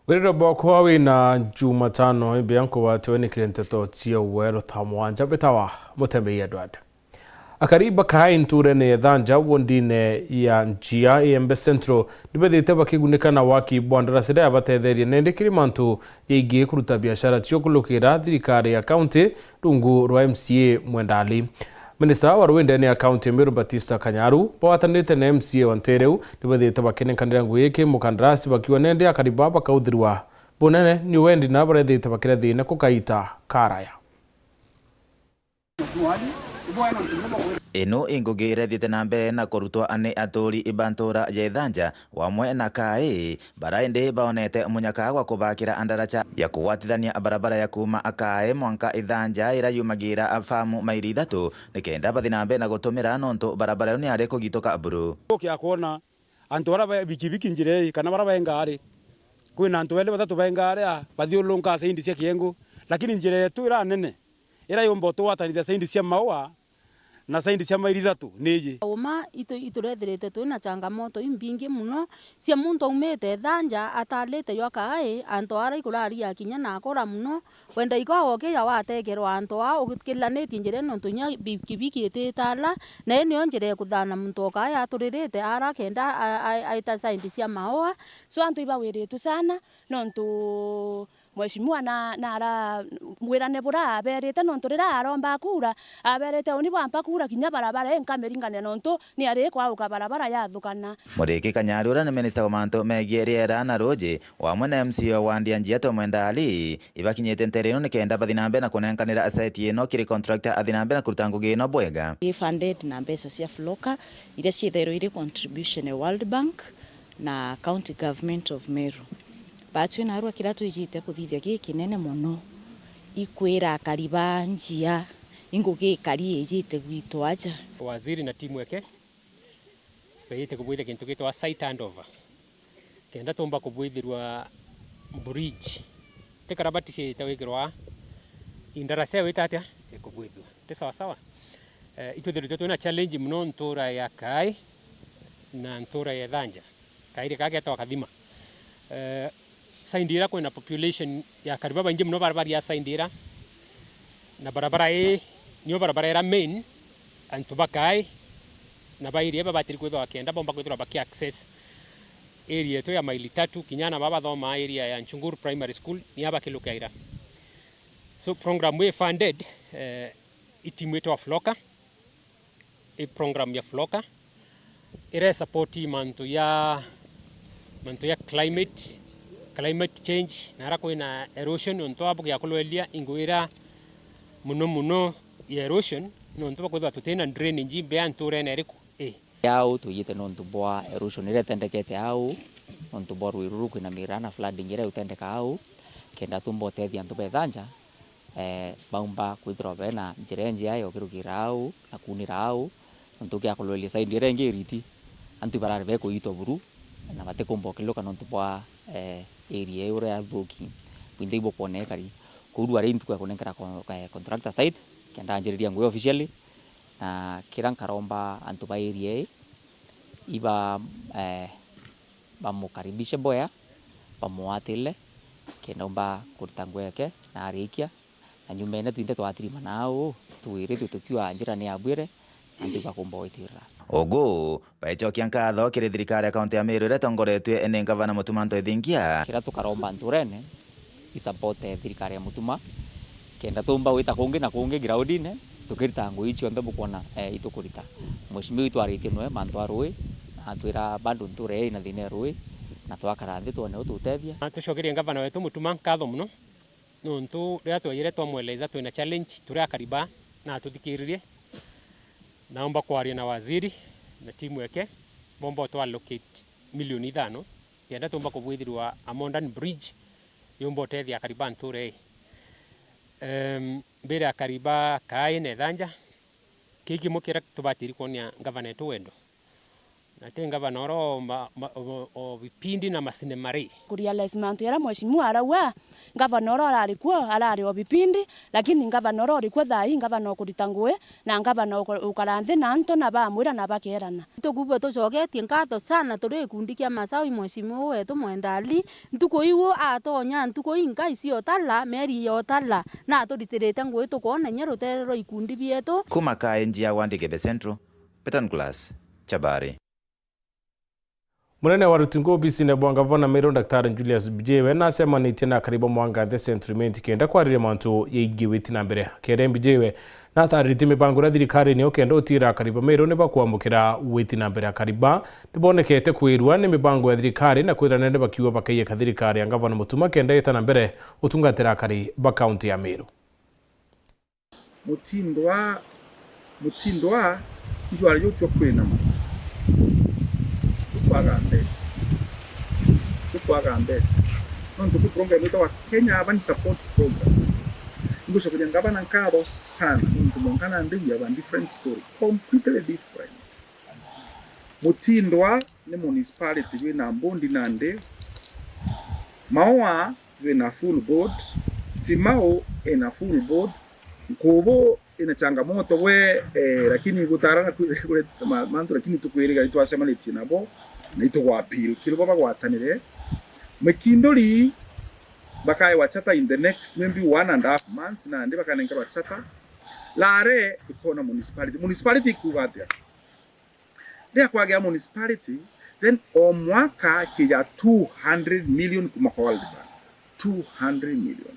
Wirira bokwa wina Jumatano ibianko watweni kirenteto tia wero thamwanja betawa mutembe yedwad. Akariba kai nture ne dhanja wondine ya njia embe centro dibedite bakigunikana waki bwandara sida abatetheri nende kirimantu yigi kuruta biashara tiokulukira thirikari ya county rungu rwa MCA Mwendali. Minister wa Rwanda ni county Meru Batista Kanyaru bawatanite na MCA Wantereu dibedite bakinenkanira nguyeke mukandarasi bakiwa nende akariba bakaudhirwa bonene ni wendi na baredite bakira thina kukaita karaya. Ino ingugire thite na mbere na kurutwa ane aturi ibantura yethanja wamwe na kai barainde baonete munyaka wa kubakira andaracha ya kuwatithania barabara ya kuma akae mwanka ithanja ira yumagira afamu mairi ithatu nikenda bathi na mbere na gutumira nontu barabara ni ari kugitoka buru ukia kuona antu ara bikibiki njire kana bara bengari kwina antu wele batatu bengari bathiulunga seindi cia kiengu lakini njire yetu ira nene ira yombo twatanithia seindi cia maua na saindi cia mairi ithatu niji uma ituretherete twina changamoto imbingi muno cia muntu umete thanja atalete yokai anto ara ikurari akinya na akora muno wenda ikawo ke ya wategerwa anto a ukilaneti njire no tunya bikibiki etala na eni onjire kuthana muntu kai aturirete ara kenda aita saindi cia maoa so antu ibawiretu sana nontu Mheshimiwa na ara mwirane bura aberete nontu rira aromba kura aberete oni bampa kura kinya barabara enkameringane nontu ni ari kwa uka barabara yathukana. Muriki Kanyarura na Minister wa manto megie riera na roje wamwe na MCA Wandia Njiato Mwendali ibakinyete ntereno nikenda bathi na mbere na kunenkanira asset ino kiri contractor athi na mbere na kuruta ngugi ino bwega. Funded na mbesa cia floka iria ciethero iri contribution ya World Bank na County Government of Meru. Batwe na arua kiratu ijite kuthithia giki nene muno ikwira kariba njia ingugi kari ijite gwito aja waziri na timu yake bayite kubwitha kintu gitwa site handover kenda tomba kubwithirwa bridge tekarabati cie tawigirwa indarasa witatia kubwithwa te sawa sawa ituthiru tuna challenge muno ntura ya kai na ntura ya thanja kaire kage to kathima Saindira kwena population ya kariba baingi mno barabara ya Saindira na barabara niyo barabara era main antubakai na bairi batiri kwithwa kenda bomba kwithwa baki access area to ya maili 3 kinyana baba thoma area ya Nchunguru Primary School ni aba kilukaira so program we funded itimu yetu wa Floka program ya Floka ire support mantu ya climate change nara kwina erosion onto abu ya kulwelia ingwira muno ya erosion nonto bakwithwa tutena drainage be anture na riku yao tuyite nonto bwa erosion ire tendekete au nonto bwa ruiru kwina mirana flooding ire utendeka au kenda tumbo tethi antu bethanja baumba kwithwa bena njirenji ayo kirukira au na kunira au nonto kya kulwelia side ire ngiriti antu barare be kuito buru na bate kombokeloka nonto bwa area ura ya thuki bwinde ibo kuonekari kudu ari ntu kwa kunenkara contractor site kenda anjiriria ngwe officially na kiran karomba antu ba area iba bamukaribishe boya bamuatile kenda umba kurtangweke na arikia na nyumene tuinde twatirima nao tuire tutukiwa anjira ni abwire antu bakumboitira Ogo baichokia nkatho kiri thirikari ya kaunti ya Meru ire tongoretwe ene gavana Mutuma Ntwethingia kira tukaromba nturene isapote thirikari ya Mutuma kenda tumba wita kungi na kungi groundine tukirita ngui icio nthe bukona itukurita Mheshimiwa itwaritie nwe mantu arui na twira bandu nture na thine rui na twakara thi tuone ututethia tucokerie gavana wetu Mutuma nkatho muno nontu ria twire twamweleza twina challenge turia kariba na tuthikiririe naomba kwaria na waziri na timu yake bomba to allocate milioni 5 yenda tomba kubwithirwa a modern bridge yombo tethia kariba nture mbere kariba kai ne thanja kiki mukira tubatiri konia governor to wendo na tenga vanoro o vipindi na masinemari kurealize mantu yara mheshimiwa arawa ngavanoro arari o vipindi lakini ngavanoro alikuwa thai ngavano kuritangue na ngavano ukaranthi na anto na bamwira na bakerana tukubo tucogetie ngatho sana turi ikundi kia Masawi mheshimiwa wetu Mwendali ntuko iwo atonya ntuko inga icio tala meri yo tala na turitirite ngui tukona nyeruterero ikundi bietu kuma kae njia wandike Central Petan Glass Chabari. Munene wa rutungo obisi ne bwanga vona Meru Daktari Julius Bijewe na sema ni tena karibu mwanga the sentiment kenda kwa rire mantu yegiwiti na mbere kere Bijewe na tariti mipango ra thirikari ni okenda utira karibu Meru ne bakwamukira witi na mbere kariba ndibonekete kwirwa ni mipango ya thirikari na kwira nende bakiwa bakaiye ka thirikari angavana mutuma kenda yeta na mbere utungatira kari ba county ya Meru. Mutindwa ndio aliyochwa kwena tukwaga mbete nonto program ito wa Kenya Urban Support Program ngusho kujanga bana nkado sana nonto mongana ndi ya different story completely different. Mutindwa ni municipality we na Mbondi nande Mawa we na full board Timao ina full board Nkobo ina changamoto we lakini gutarana kule mantu lakini tukwirega itwasema leti nabo na ito wa appeal kilo baba gwatanire mekindoli bakai wachata in the next maybe 1.5 months na ndi bakanenga wachata lare ikona municipality kugatia ndia kwagea municipality then o mwaka chija 200 million kuma World Bank 200 million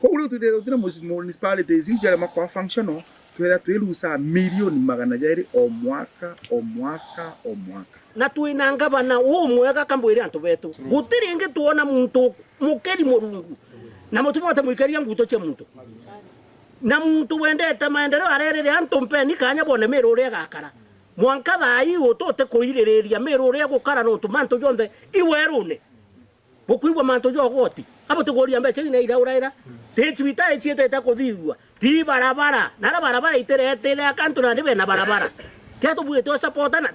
kwa ule tudera municipality zinjala makwa functional tuweza tuelusa milioni magana jairi o mwaka na tuina ngavana umwega kambwire antu betu gutiringe tuona muntu mukeri murungu na mutu wote mwikeria nguto che muntu na muntu wendete maendeleo arerere antu mpeni kanya bone Meru ria gakara mwanka thai utote kuirereria Meru ria gukara no tumanto jonthe iwerune bukuigwa manto jo goti abo tugoria mbeche ni ira uraira techwita echiete ta kuthigwa ti barabara na barabara iterete akantu na ndibe na barabara tiatu bwete supportana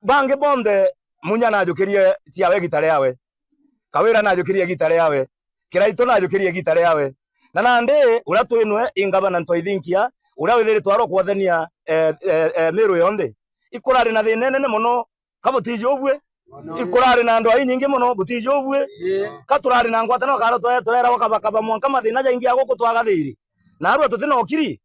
bange bonde munya najukirie tiawe gitare yawe kawira najukirie gitare yawe kiraito najukirie gitare yawe na nande ura twinwe ingabana ntoithinkia ura withiri twaro kwathania Meru yonde ikurari na thinene muno kabutijo obwe ikurari na ndo nyingi muno butijo obwe katurari na ngwatano karo twera wakabakaba mwanka mathina jaingi agoko twagathiri na aru tutino okiri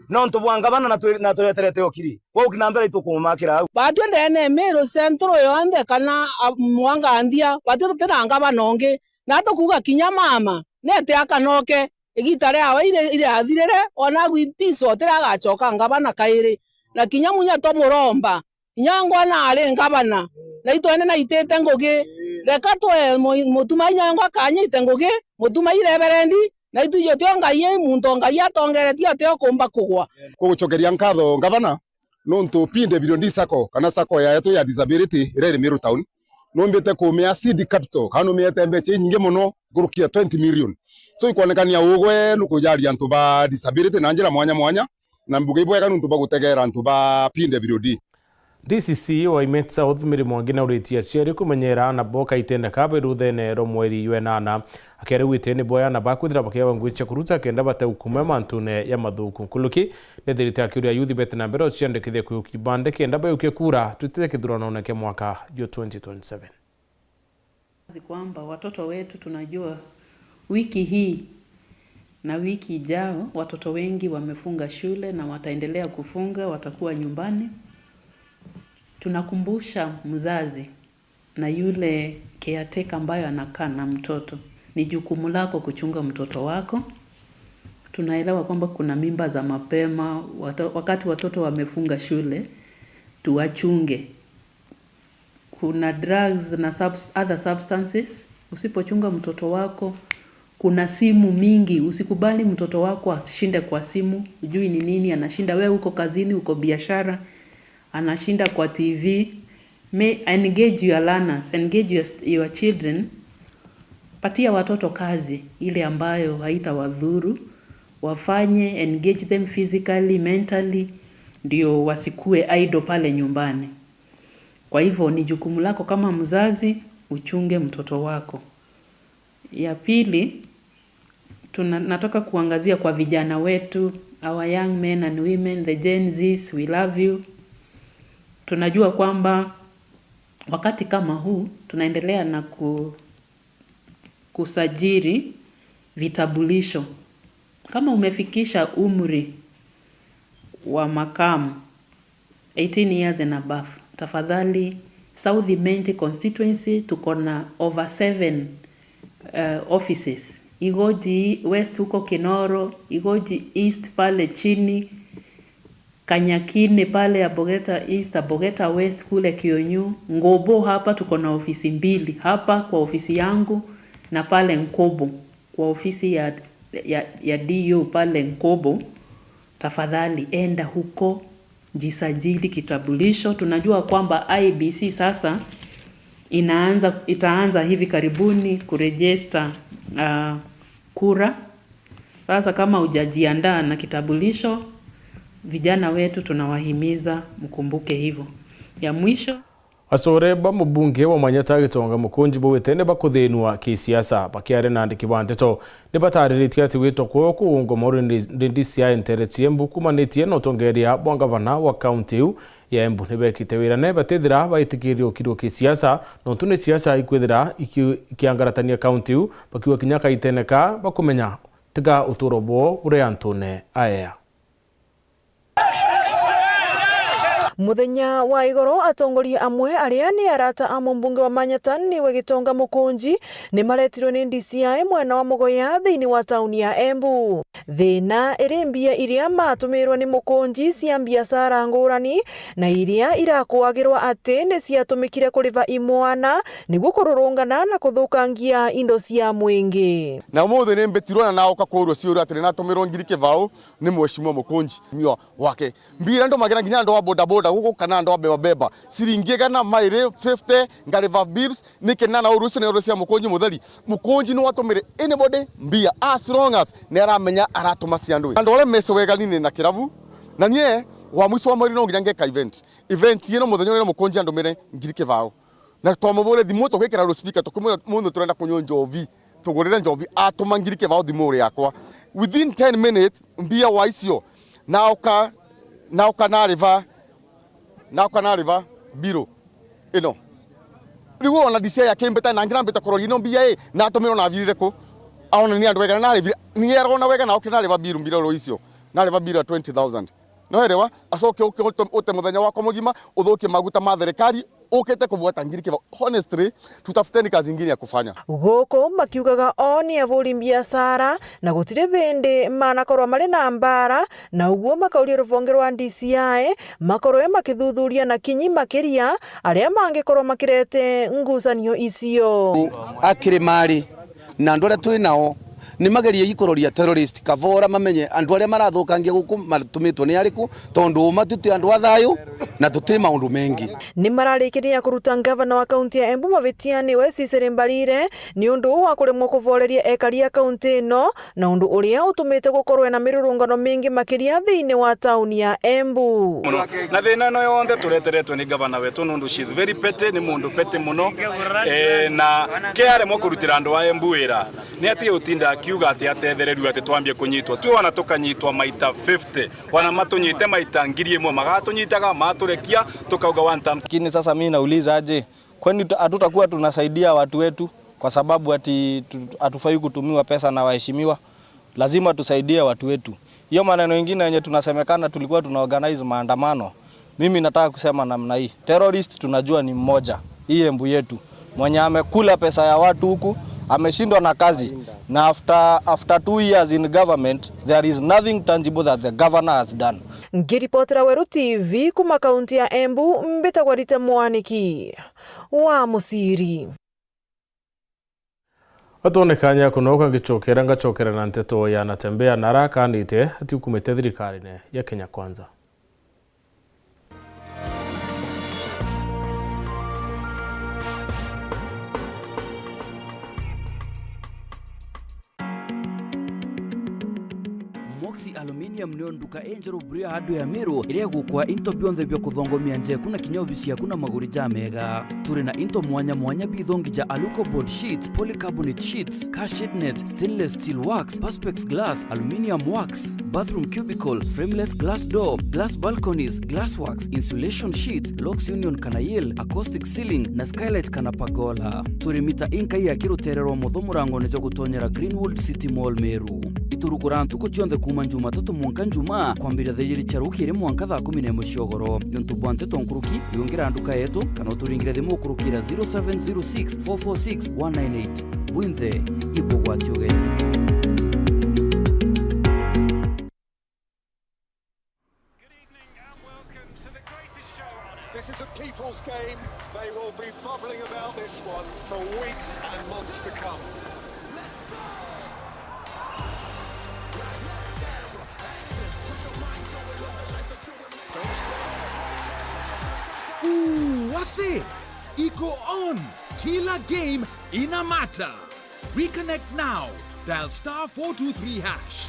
no ntubwangabana na tweterete okiri kwa ukinambera itukumakira batwe ndene Meru Central yonde kana mwanga andia batwe tutiranga banonge na tukuga kinya mama nete akanoke igitare yawe ile athirere ona gwipiso otiraga ngabana kairi na kinya munya to muromba nyangwa na ale ngabana na itwene na itete ngoge reka twe mutuma nyangwa kanya itengoge mutuma ireberendi na ituje tiongaye muntu ngaya tongeretie ateo kumba kugwa kugucokeria nkatho ngavana nontu pinde video ndisako kana sako ya yetu ya disability ire Meru town nombete kumia seed capital kana miete mbeche nyingi muno gurukia 20 million so ikonekania ugwe nukujaria antu ba disability na njira mwanya na mbuge ibwega nontu bagutegera antu ba pinde video di DCC wa Imet South Miri Mwangina uritia chiari kumenyera na boka itenda kaberu thene ro mweri UNana akere witene boya na bakwithira bakiwa ngwicha kuruta kenda bate ukume mantune ya mathuku kuluki nethirite akiuria youth bet na mbero ciandikithie kukibande kenda bayuke kura tutite kithurano na ke mwaka jo 2027 kwamba watoto wetu tunajua wiki hii na wiki ijao watoto wengi wamefunga shule na wataendelea kufunga, watakuwa nyumbani. Tunakumbusha mzazi na yule caretaker ambaye anakaa na mtoto, ni jukumu lako kuchunga mtoto wako. Tunaelewa kwamba kuna mimba za mapema, wakati watoto wamefunga shule, tuwachunge. Kuna drugs na other substances, usipochunga mtoto wako. Kuna simu mingi, usikubali mtoto wako ashinde kwa simu, hujui ni nini anashinda. Wewe uko kazini, uko biashara, anashinda kwa TV. Engage your learners, engage your children. Patia watoto kazi ile ambayo haitawadhuru, wafanye, engage them physically, mentally, ndio wasikue idle pale nyumbani. Kwa hivyo ni jukumu lako kama mzazi uchunge mtoto wako. Ya pili, nataka kuangazia kwa vijana wetu, our young men and women, the Gen Zs, we love you. Tunajua kwamba wakati kama huu tunaendelea na kusajili vitambulisho. Kama umefikisha umri wa makamu 18 years and above, tafadhali South Imenti constituency tuko na over 7 offices. Igoji West huko Kinoro, Igoji East pale chini, Kanyakine pale Abogeta East, Abogeta West kule Kionyu, Ngobo hapa tuko na ofisi 2, hapa kwa ofisi yangu na pale Nkobo kwa ofisi ya DU pale Nkobo. Tafadhali enda huko, jisajili kitambulisho. Tunajua kwamba IBC sasa itaanza hivi karibuni kurejesta kura. Sasa kama hujajiandaa na kitambulisho, vijana wetu tunawahimiza mkumbuke hivyo. Ya mwisho, asoreba mubunge wa Manyata Gitonga Mukunji bwetene bakuthinwa kisiasa bakiare nandi kibandeto nibatariritie ati wito ko kuungo muri ndisi ya enteretie mbukumanitie no tongeria bwangavana wa county ya Embu nibekite wira ne batethira baitikirio kiro kisiasa no tune siasa ikwithira ikiangaratania county bakiwa kinyaka iteneka bakumenya tiga uturobo ure Antone aya. Muthenya wa igoro atongoria amwe aria ni arata a mbunge wa Manyata niwe Gitonga Mukunji ni maretirwo ni DCI mwena wa Mugoya thiini wa tauni ya Embu. Thina iri mbia iria matumirwo ni Mukunji cia biacara ngurani na iria irakuagirwa ati ni ciatumikire kuriva imwana niguo kururungana na kuthukangia indo cia mwingi. Na mothe ni mbetirwo na oka kurwo ciuru ati natumirwo ngiri kivao ni mweshimwa Mukunji mio wake mbira ndo magera nginya ndo wa boda guko kana ndo beba siringiga na maire 50 ngariva bills nikena na urusi na urusi ya Mukunji mutheri Mukunji no watumire anybody mbia as long as ne aramenya aratuma ciandu ndo ole mese wega nini na kiravu na nie wa mwiso wa mweri no nginya ngeka event yeno muthenya ule Mukunji andumire ngiri kivao na twamubure thimu twikira ro speaker tukumwe mundu turenda kunyo njovi tugurire njovi atuma ngiri kivao thimu uri yakwa within 10 minutes mbia wa icio na oka na river biro ino rigo ona disia ya kembeta na ngira mbeta korori no mbia na atomero na virire ko aona ni andu wega na river ni erona wega na okina river biro mbiro ro icio na river biro 20,000 no erewa asoke ote muthenya wako mugima uthuke maguta ma thirikari ukete kuvuata ngiri kiva honestly tutafuteni kazi nyingine ya kufanya guko makiugaga oni avuri biacara na gutire bende manakorwa mari na mbara na uguo makauria ruvonge rwa DCI makorwe makithuthuria na kinyi makiria aria mangikorwa makirete ngucanio icio akiri mari na andu aria twi nao ni mageria ikororia terrorist kavora mamenye andu aria marathukangia guku matumitwo ni ariku tondu matuti andu athayo na tuti maundu mengi ni mararikiria kuruta gavana wa kaunti ya Embu Mavitiani we Cicely Mbarire ni undu wa kuremwo kuvoreria ekaria kaunti no na undu uria utumite gukorwe na mirurungano mingi makiria thiini wa tauni ya Embu na thina no yonde tureteretwe ni gavana wetu nundu she is very petty ni mundu petty muno na kiaremwo kurutira andu wa Embu wira ni ati utinda akiuga ati atethereru ati twambie kunyitwa tu wana tukanyitwa maita 50 wana matunyite maita ngiri imwe magatunyitaga maturekia tukauga one time. Lakini sasa mimi nauliza aje, kwani hatutakuwa tunasaidia watu wetu kwa sababu ati hatufai kutumiwa pesa na waheshimiwa? Lazima tusaidie watu wetu. Hiyo maneno mengine yenye tunasemekana tulikuwa tunaorganize maandamano. Mimi nataka kusema namna hii. Terrorist tunajua ni mmoja. Hii Embu yetu. Mwenye amekula pesa ya watu huku ameshindwa na kazi na after 2 years in government there is nothing tangible that the governor has done. Ngiripotera Weru TV kuma kaunti ya Embu mbitagwa Rita Mwaniki wa Musiri. Atonekanya kunoka ngachokera na nteto ya Natembea Naraka nite ati ukumete thirikari ya Kenya Kwanza. Moxie Aluminium nio nduka enjero buria hadu ya Meru iria gukwa into bionthe byo kuthongomia nje kuna kinyobici yakuna maguri ja mega. Turi na into mwanya bithongi ja aluko board sheets, polycarbonate sheets, car shade net, stainless steel wax, perspex glass, aluminium wax, bathroom cubicle, frameless glass door, glass balconies, glass works, insulation sheets, locks union kanayel, acoustic ceiling na skylight kana pagola. Turi mita inka ya kiruterero muthomurango nejo gutonyera Greenwood City Mall Meru. Iturukura ntuko cionthe kuma Jumatatu mwanka Njuma kwambira thejiri charukire mwanka thaa 11 ciogoro. Nontu bwante tonkuruki yongira nduka yetu kana uturingire thimu kurukira 0706 446 198. Bwinthe ipo gwatiogeni. This is a people's game. They will be bubbling about this one for weeks and months to come. Wase, iko on. Kila game ina mata. Reconnect now. Dial *423#.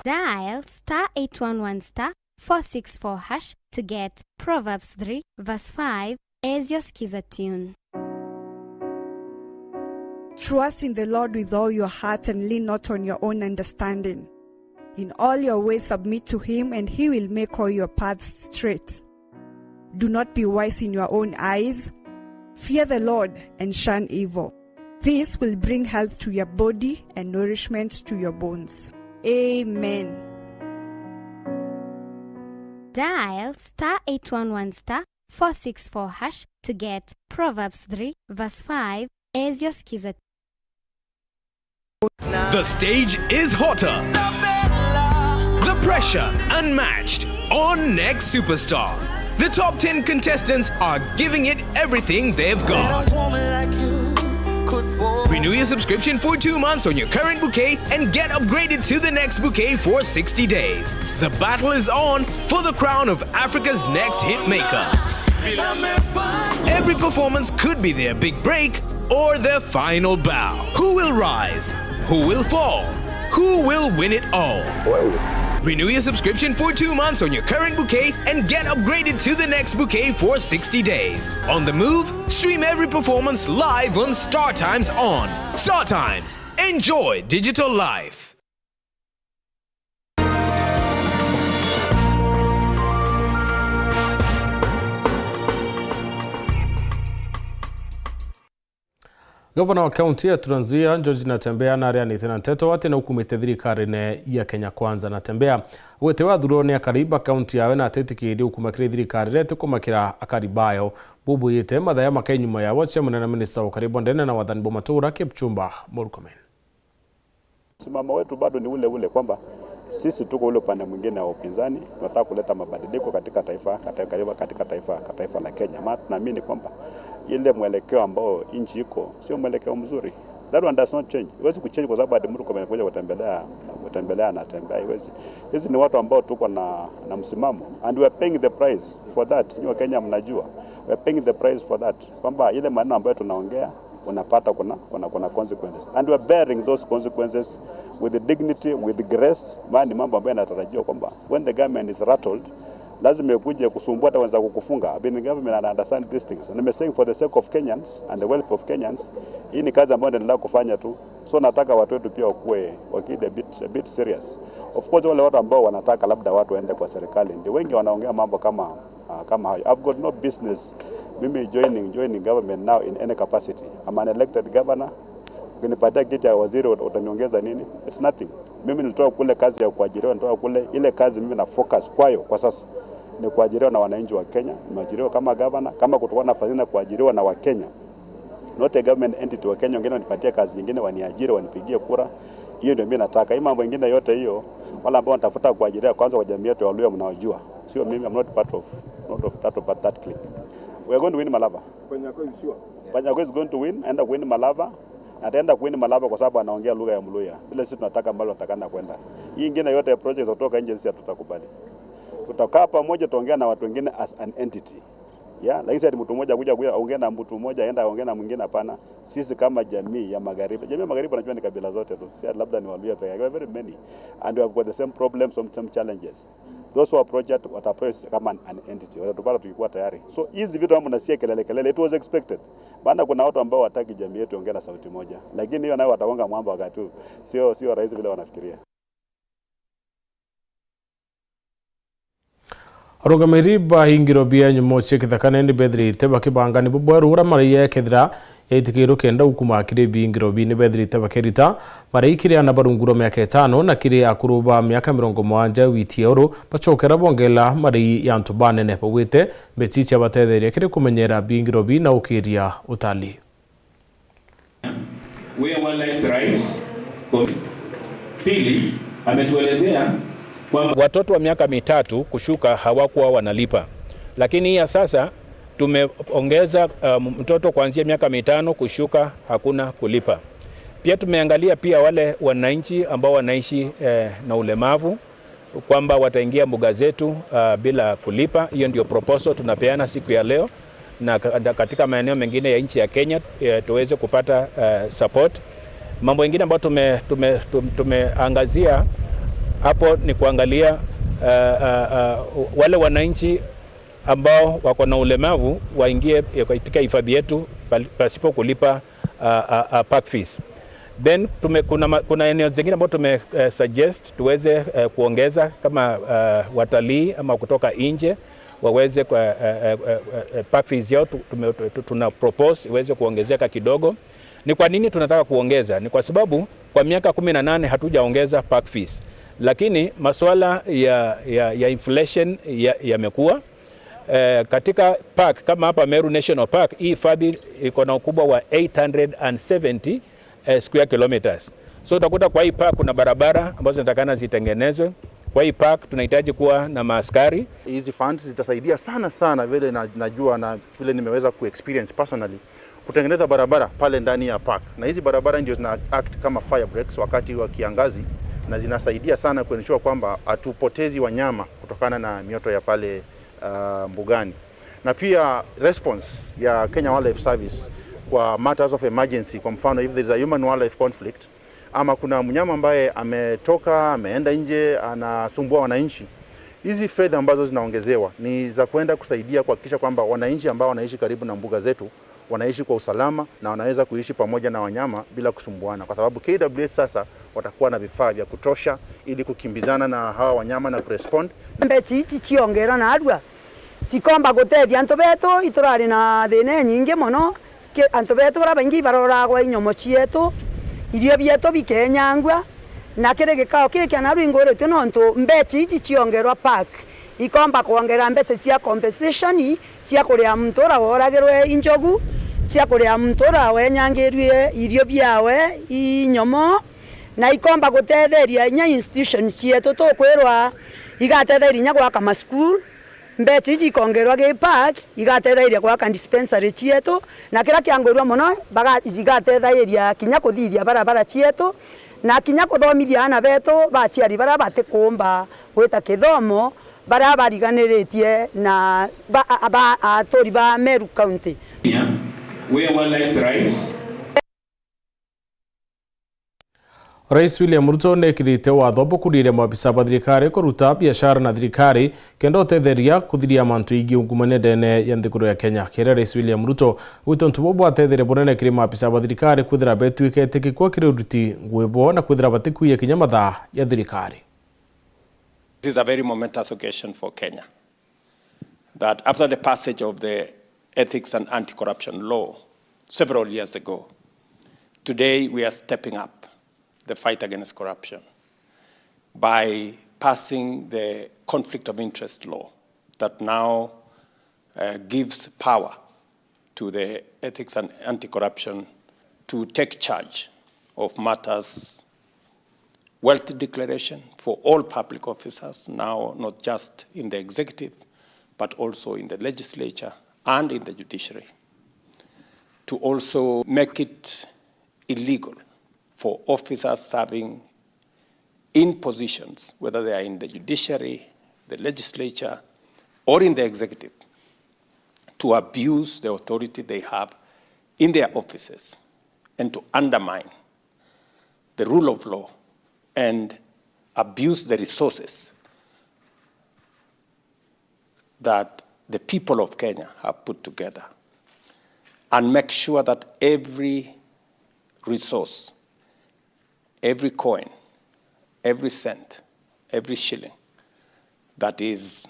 Dial *811*464# to get Proverbs 3 verse 5 as your skiza tune. Trust in the Lord with all your heart and lean not on your own understanding. In all your ways submit to him, and he will make all your paths straight. Do not be wise in your own eyes. Fear the Lord and shun evil. This will bring health to your body and nourishment to your bones. Amen. Dial *811*464# to get Proverbs 3 verse 5 as your skiza. The stage is hotter. The pressure unmatched on Next Superstar. The top 10 contestants are giving it everything they've got. Renew your subscription for 2 months on your current bouquet and get upgraded to the next bouquet for 60 days. The battle is on for the crown of Africa's next hit maker. Every performance could be their big break or their final bow. Who will rise? Who will fall? Who will win it all? Renew your subscription for 2 months on your current bouquet and get upgraded to the next bouquet for 60 days. On the move, stream every performance live on Star Times on. Star Times. Enjoy digital life. Gavana wa kaunti ya Trans Nzoia George Natembeya na aria nitena nteto wate na ukumite thirikari ya Kenya Kwanza. Natembeya wete wathurwo ni akariba kaunti yawe na atetikiri ukumakira thirikari rete kumakira akaribayo bubu yete mathaya makenyuma ya wacha munene minista wa karibu ndene na wathani bomatura Kipchumba Murkomen. Simama wetu bado ni ule kwamba sisi tuko ule upande mwingine wa upinzani, tunataka kuleta mabadiliko katika taifa la Kenya. Maana tunaamini kwamba ile mwelekeo ambao nchi iko sio mwelekeo mzuri. That one does not change. Iwezi kuchange kwa sababu Murkomen amekuja kutembelea na tembea. Iwezi. Hizi ni watu ambao tuko na msimamo, and we are paying the price for that. Ni wa Kenya mnajua. We are paying the price for that. Kwamba ile maneno ambayo tunaongea unapata kuna consequences, and we are bearing those consequences with the dignity, with the grace. Maana mambo ambayo yanatarajiwa kwamba when the government is rattled lazima ikuje kusumbua hata wenza kukufunga. The government understand these things, and I'm saying for the sake of Kenyans and the welfare of Kenyans, hii ni kazi ambayo ndio kufanya tu. So nataka watu wetu pia wakide a bit serious. Of course wale watu ambao wanataka labda watu waende kwa serikali ndio wengi wanaongea mambo kama hayo. I've got no business mimi joining government now in any capacity. I'm an elected governor. Ukinipatia kiti ya waziri utaniongeza nini? It's nothing. Mimi nilitoka kule kazi ya kuajiriwa, nilitoka kule ile kazi mimi na focus kwayo kwa sasa ni kuajiriwa na wananchi wa Kenya. Nimeajiriwa kama governor, kama kutokuwa na fadhila kuajiriwa na wa Kenya. Not a government entity wa Kenya wengine wanipatia kazi nyingine, waniajiri, wanipigie kura. Hiyo ndio mimi nataka. Hii mambo mengine yote hiyo wala ambao wanatafuta kuajiriwa kwanza kwa jamii yetu ya Waluhya mnaojua. Sio mimi, I'm not part of that clique. We are going to win Malava. Panyako is sure. Panyako is going to win, enda win Malava. Ataenda kuwini Malava kwa sababu anaongea lugha ya Mluhya. Bila sisi tunataka mbali tutakana kwenda. Hii nyingine yote ya projects kutoka nje sisi hatutakubali. Tutakaa pamoja tuongea na watu wengine as an entity. Lakini si mtu mmoja kuja ongea na mtu mmoja aenda ongea na mwingine, hapana. Sisi kama jamii ya magharibi, wanajua ni kabila zote tu, si labda ni Waluhya pekee yake, very many, and we have got the same problems, some challenges. Those who approach kama an entity, watatupata tukikuwa tayari. So hizi vitu ambavyo mnasikia kelele, it was expected. Maana kuna watu ambao wataki jamii yetu ongea na sauti moja, lakini hiyo nayo watagonga mwamba wakati huu. Sio rahisi vile wanafikiria. Rogamiri bahingiro bia nyumo chekithakane ni bedrite bakibanga ni bubweru ura mariye kethira yaitikiro kenda ukuma kire bingiro bi ni bedrite bakerita marikire ana barunguro myaka 5 na kire akuruba myaka 70 witioro bachokera bongela mari yantu banene bawite bechicha batetheria kire kumenyera bingiro bi na ukiria utali. Where wildlife thrives. Pili ametuelezea kwamba watoto wa miaka 3 kushuka hawakuwa wanalipa, lakini ya sasa tumeongeza mtoto kuanzia miaka 5 kushuka hakuna kulipa. Pia tumeangalia pia wale wananchi ambao wanaishi na ulemavu kwamba wataingia mbuga zetu bila kulipa. Hiyo ndio proposal tunapeana siku ya leo, na katika maeneo mengine ya nchi ya Kenya tuweze kupata support. Mambo mengine ambayo tumeangazia hapo ni kuangalia wale wananchi ambao wako na ulemavu waingie katika hifadhi yetu pasipo kulipa park fees. Then kuna eneo zingine ambao suggest tuweze kuongeza kama watalii ama kutoka nje waweze kwa park fees yao tuna propose iweze kuongezeka kidogo. Ni kwa nini tunataka kuongeza? Ni kwa sababu kwa miaka 18 hatujaongeza park fees. Lakini masuala ya inflation yamekuwa katika park kama hapa Meru National Park, hii hifadhi iko na ukubwa wa 870 square kilometers. So utakuta kwa hii park kuna barabara ambazo zinatakana zitengenezwe. Kwa hii park tunahitaji kuwa na maaskari. Hizi funds zitasaidia sana vile najua na vile nimeweza kuexperience personally kutengeneza barabara pale ndani ya park. Na hizi barabara ndio zina act kama fire breaks wakati wa kiangazi, na zinasaidia sana kuensure kwamba hatupotezi wanyama kutokana na mioto ya pale mbugani. Na pia response ya Kenya Wildlife Service kwa matters of emergency, kwa mfano if there is a human wildlife conflict ama kuna mnyama ambaye ametoka ameenda nje anasumbua wananchi, hizi fedha ambazo zinaongezewa ni za kwenda kusaidia kuhakikisha kwamba wananchi ambao wanaishi karibu na mbuga zetu wanaishi kwa usalama na wanaweza kuishi pamoja na wanyama bila kusumbuana, kwa sababu KWS sasa watakuwa na vifaa vya kutosha ili kukimbizana na hawa wanyama na kurespond. Mbechi ichi chiongero na adwa sikomba gutethia antu betu iturari na thine nyingi muno antu betu barabangi baroragwa inyomo cietu irio bietu bikenyangwa na kire gikao kiki na rwingore tu nontu mbechi ichi chiongerwa park ikomba kuongera mbeca cia compensation cia kuria mtura woragirwe injogu cia kuria mtura wenyangirwe irio biawe inyomo na ikomba gutetheria nya institutions cietu tukwirwa igatetheria nya gwaka ma school mbeca ici ikongerwa gi park igatetheria gwaka dispensary cietu na kira kiangorwa muno igatetheria kinya kuthithia barabara cietu na kinya kuthomithia ana betu baciari bara batikumba gwita kithomo bara bariganiritie na atori ba Meru County. Where wildlife thrives. Rais William Ruto nekirite watho bukurire mabisa ba thirikari kuruta biashara na thirikari kenda utetheria kuthiria mantu ingi ungumane ndene ya nthiguru ya Kenya. Kire Rais William Ruto wito ntubo atethere bunene kiri mabisa ba thirikari kuthira betu ikete kwa kire uruti ngwebo na kuthira batikuye kinya matha ya thirikari. This is a very momentous occasion for Kenya, that after the passage of the Ethics and Anti-Corruption Law several years ago, today we are stepping up the fight against corruption by passing the Conflict of Interest Law that now gives power to the Ethics and Anti-Corruption to take charge of matters, wealth declaration for all public officers, now not just in the executive, but also in the legislature and in the judiciary, to also make it illegal for officers serving in positions, whether they are in the judiciary, the legislature, or in the executive, to abuse the authority they have in their offices and to undermine the rule of law and abuse the resources that the people of Kenya have put together, and make sure that every resource, every coin, every cent, every shilling that is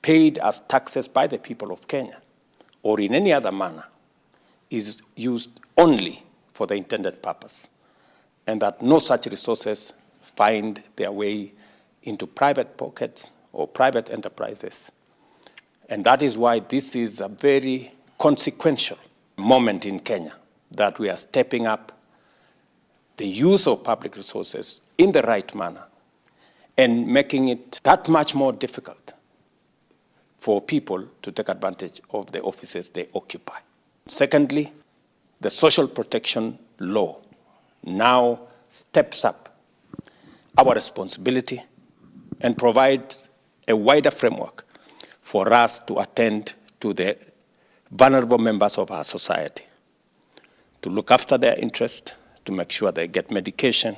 paid as taxes by the people of Kenya or in any other manner is used only for the intended purpose, and that no such resources find their way into private pockets or private enterprises. And that is why this is a very consequential moment in Kenya, that we are stepping up the use of public resources in the right manner and making it that much more difficult for people to take advantage of the offices they occupy. Secondly, the social protection law now steps up our responsibility and provides a wider framework for us to attend to the vulnerable members of our society, to look after their interest, to make sure they get medication,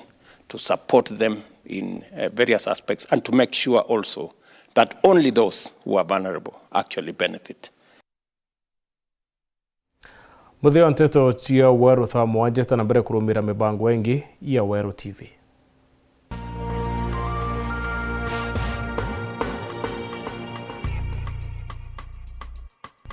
to support them in various aspects, and to make sure also that only those who are vulnerable actually benefit. Muthio nteto cia Weru thaa mwanja na mbere kurumira mibango engi ya Weru TV.